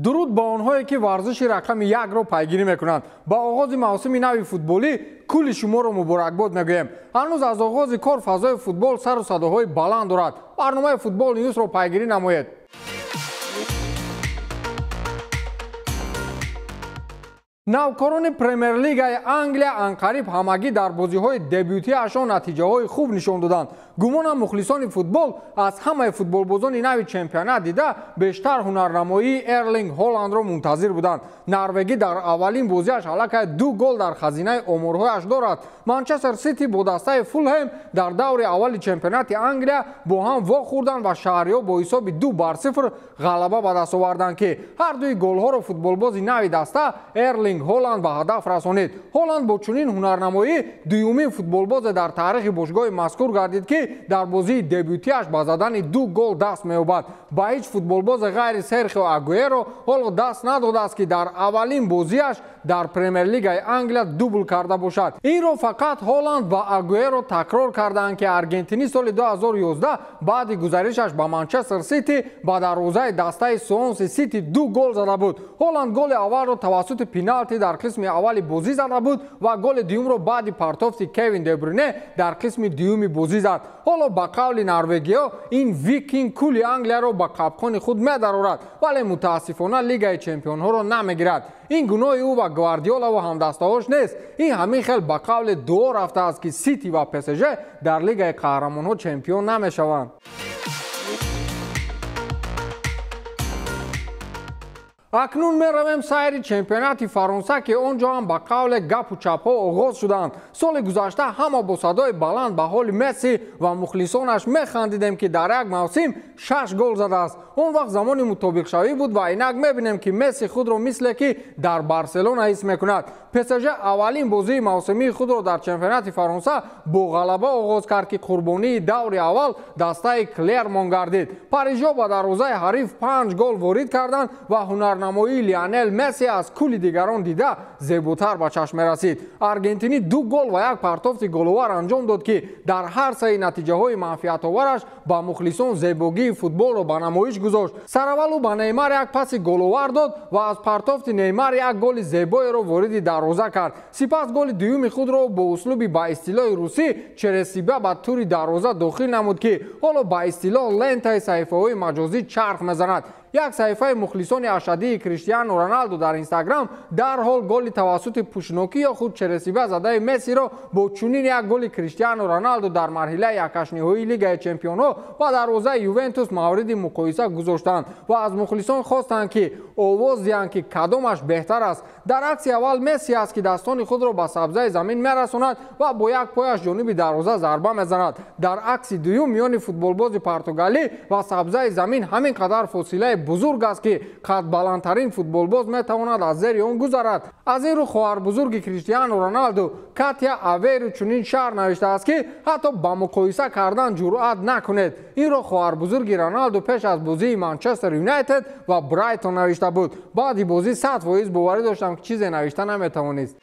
درود با آنهایی که ورزش رقم 1 را پیگیری میکنند. با آغاز موسم نو فوتبالی کل شما را مبارکباد میگویم. هنوز از آغاز کار فضای فوتبال سر و صداهای بلند دارد. برنامه فوتبال نیوز را پیگیری نمایید. نوکران پرمیر لیگ انگلیا انقریب همگی در بازی‌های دبیوتی اشان نتیجه‌های خوب نشان دادند. گمانم مخلصان فوتبال از همه فوتبالبازان نوی چمپیونات دیده بیشتر هنرنمایی ارلینگ هالند را منتظر بودند. نروژی در اولین بازیش حالا 2 گل در خزینه آمارهایش دارد. منچستر سیتی با دسته فولهام در دور اول چمپیونات انگلیا با هم واخوردند و شهری‌ها با حساب 2-0 غلبه به دست آوردند که هر دوی گل‌ها را فوتبالباز نوی دسته ارلینگ هالند به هدف رسانید. هالند با چنین هنرنمایی دومین فوتبالباز در تاریخ باشگاه مذکور گردید که در بازی دبیوتیش با زدن 2 گل دست می‌یابد. با هیچ فوتبالباز غیر سرخیو آگوئرو حالا دست نداده است که در اولین بازیش در پرمیر لیگ انگلیا دوبل کرده باشد. این را فقط هالند و آگوئرو تکرار کردند که آرژانتینی سال 2011 بعد گزارشش با منچستر سیتی با دروازه دسته سوانسی سیتی 2 گل زده بود. هالند گل اول را توسط پنالتی در قسم اول بازی زده بود و گل دوم را بعد پرتافت کوین دبروینه در قسم دوم بازی زد. حالا با قول نروژیا این ویکینگ کل انگلیا را با قبقان خود می‌درآورد ولی متاسفانه لیگ چمپیون‌ها را نمی‌گیرد. این گناه او و گواردیولا و همدسته‌هاش نیست. این همین خیلی با قول دو رفته است که سیتی و پی اس جی در لیگ قهرمان‌ها چمپیون نمی‌شوند. اکنون می‌رویم سایر چمپیونات فرانسه که آنجا هم با قول گپ و چپ‌ها آغاز شدند. سال گذشته همه با صدای بلند به حال مسی و مخلصانش می‌خندیدیم که در یک موسم 6 گل زده است. اون وقت زمان مطابق شوی بود و اینک می‌بینیم که مسی خود را مثل که در بارسلونا حس می‌کند. پی اس جی اولین بازی موسمی خود را در چمپیونات فرانسه با غلبه آغاز کرد که قربانی دور اول دسته کلرمون گردید. پاریژیا با دروازه حریف 5 گل وارد کردند و هنرنمایی لیونل مسی از کل دیگران دیده زیباتر به چشم رسید. آرژانتینی 2 گل و یک پرتافت گل‌آور انجام داد که در هر سه نتیجه‌های منفعت‌آورش با مخلصان زیبایی فوتبال را به نمایش گذاشت. سراول او به نیمار یک پاس گل‌آور داد و از پرتافت نیمار یک گل زیبایی را وارد دروازه کرد. سپس گل دوم خود را با اسلوبی با اصطلاح روسی چرسیبه به طور دروازه داخل نمود که حالا با اصطلاح لنت صحیفه‌های مجازی چرخ می‌زند. یک صحیفه مخلصان اشدی کریستیانو رونالدو در اینستاگرام در حال گل توسط پوشنوکی یا خود چرسیبه زده مسی را با چنین یک گل کریستیانو رونالدو در مرحله یک نهایی لیگ چمپیون‌ها و دروازه یوونتوس مورد مقایسه گذاشتند و از مخلصان خواستند که آواز دهند که کدامش بهتر است. در عکس اول مسی است که دستان خود را به سبزه زمین می‌رساند و با یک پایش جانب دروازه ضربه می‌زند. در عکس دوم میان فوتبالباز پرتغالی و سبزه زمین همین قدر فاصله بزرگ است که قد بلندترین فوتبالباز میتواند از زیر آن گذرد. از این رو خواهر بزرگ کریستیانو رونالدو کاتیا آویرو چنین شعر نوشته است که حتی با مقایسه کردن جرأت نکنید. این رو خواهر بزرگ رونالدو پیش از بازی منچستر یونایتد و برایتون نوشته بود. بعد بازی 100% باوری داشتم که چیزی نوشته نمیتوانست.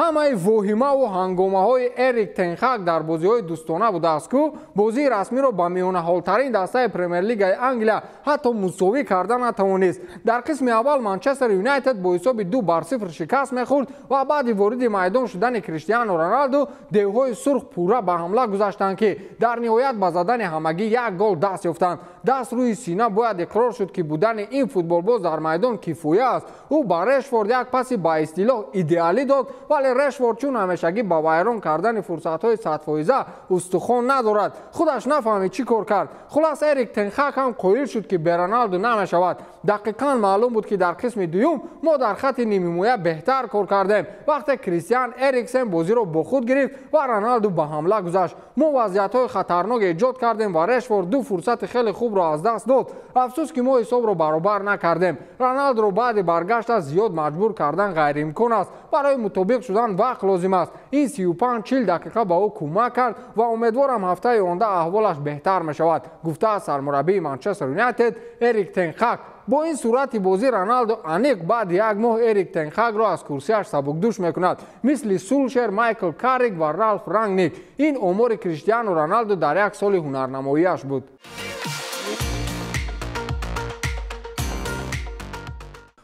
همه واهمه و هنگامه های اریک تن هاگ در بازی های دوستانه بوده است که بازی رسمی را با میانه حالترین دسته پرمیر لیگ انگلیا حتی مساوی کرده نتوانست. در قسم اول منچستر یونایتد با حساب 2-0 شکست میخورد و بعد وارد میدان شدن کریستیانو رونالدو دیوهای سرخ پوره به حمله گذاشتند که در نهایت با زدن همگی یک گل دست یافتند. دست روی سینه باید اقرار شد که بودن این فوتبالباز در میدان کفایه است. او با رشفورد یک پاس با اصطلاح ایدئالی داد ولی رشفورد چون همیشگی با ویران کردن فرصت‌های 100% استخوان ندارد خودش نفهمید چی کار کرد. خلاص اریک تن هاگ هم قایل شد که به رونالدو نمی‌شود. دقیقاً معلوم بود که در قسم دوم ما در خط نیمه‌مایه بهتر کار کردیم. وقتی کریستیان اریکسن بازی را با خود گرفت و رونالدو به حمله گذاشت ما وضعیت‌های خطرناک ایجاد کردیم و رشفورد 2 فرصت خیلی خوب را از دست داد. افسوس که ما حساب را برابر نکردیم. رونالدو را بعد برگشت زیاد مجبور کردن غیر امکان است. برای مطابق شدن وقت لازم است. این 35-40 دقیقه به او کمک کرد و امیدوارم هفته آینده احوالش بهتر می شود. گفته سرمربی منچستر یونایتد اریک تن هاگ. با این صورت بازی رونالدو انیق بعد یک ماه اریک تن هاگ را از کرسیش سبکدوش میکند، مثل سولشر، مایکل کاریک و رالف رانگنیک. این آمار کریستیانو رونالدو در یک سال هنرنماییش بود.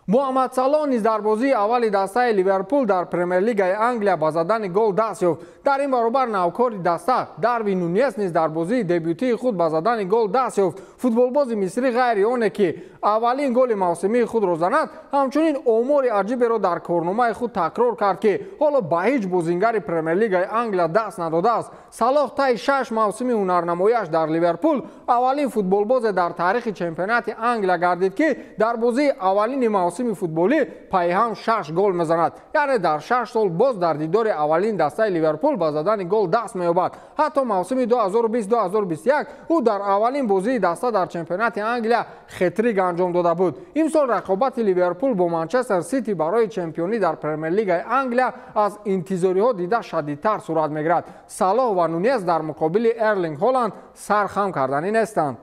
محمد صلاح نیز در بازی اول دسته لیورپول در پرمیر لیگ انگلیا با زدن گل دست یافت. در این برابر نوکار دسته داروین نونیز نیز در بازی دبیوتی خود با زدن گل دست یافت. فوتبالباز مصری غیر آنه که اولین گل موسمی خود را زند، همچنین آمار عجیبی را در کارنامه خود تکرار کرد که حالا به هیچ بازیگر پرمیر لیگ انگلیا دست نداده است. صلاح طی 6 موسم هنرنماییش در لیورپول اولین فوتبالباز در تاریخ چمپیونات انگلیا گردید که در بازی اولین موسم فوتبالی پای هم 6 گل میزند. یعنی در 6 سال باز در دیدار اولین دسته لیورپول با زدن گل دست مییابد. حتی موسم 2020-2021 او در اولین بازی دسته در چمپیونات انگلیا خطریک انجام داده بود. امسال رقابت لیورپول با منچستر سیتی برای چمپیونی در پرمیر لیگ انگلیا از انتظاری ها دیده شدیدتر صورت میگیرد. صلاح و نونیز در مقابل ارلینگ هالند سرخم کردنی نیستند.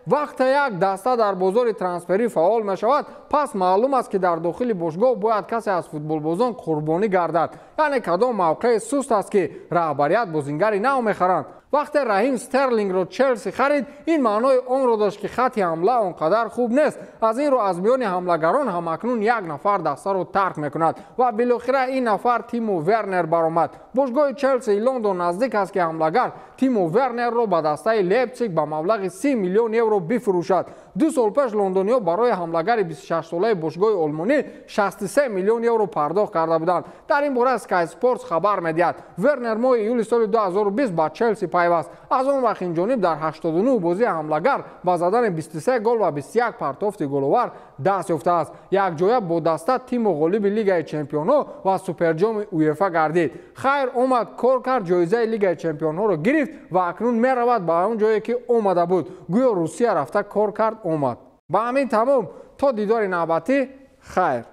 وقت یک دسته در بازار ترانسفری فعال می شود، پس معلوم است که در داخل باشگاه باید کسی از فوتبالبازان قربانی گردد. یعنی کدام موقع سست است که رهبریت بازیگری نو میخرند. وقتی رحیم استرلینگ را چلسی خرید، این معنای آن را داشت که خط حمله آنقدر خوب نیست. از این رو از میان حملگران هم اکنون یک نفر دسته را ترک میکند و بالاخره این نفر تیمو ورنر برآمد. باشگاه چلسی لندن نزدیک است که حملگر تیمو ورنر را به دسته لیپزیگ به مبلغ 30 میلیون یورو بفروشد. 2 سال پیش لندنی‌ها برای حملگر 26 ساله باشگاه آلمانی 63 میلیون یورو پرداخت کرده بودند. در این باره اسکای اسپورتس خبر می‌دهد ورنر ماه ایول سال 2020 با چلسی پیوست. از آن وقت این جانب در 89 بازی حملگر با زدن 23 گل و 21 پرتافت گل‌آور دست یافته است. یک جایه با دسته تیم غالب لیگ چمپیون‌ها و سوپر جام اویفا گردید. خیر اومد کار کرد، جایزه لیگ چمپیون‌ها را گرفت و اکنون می‌رود به اون جایی که اومده بود. گویا روسیه رفته کار کرد اومد. با همین تمام، تا دیدار نوبتی، خیر.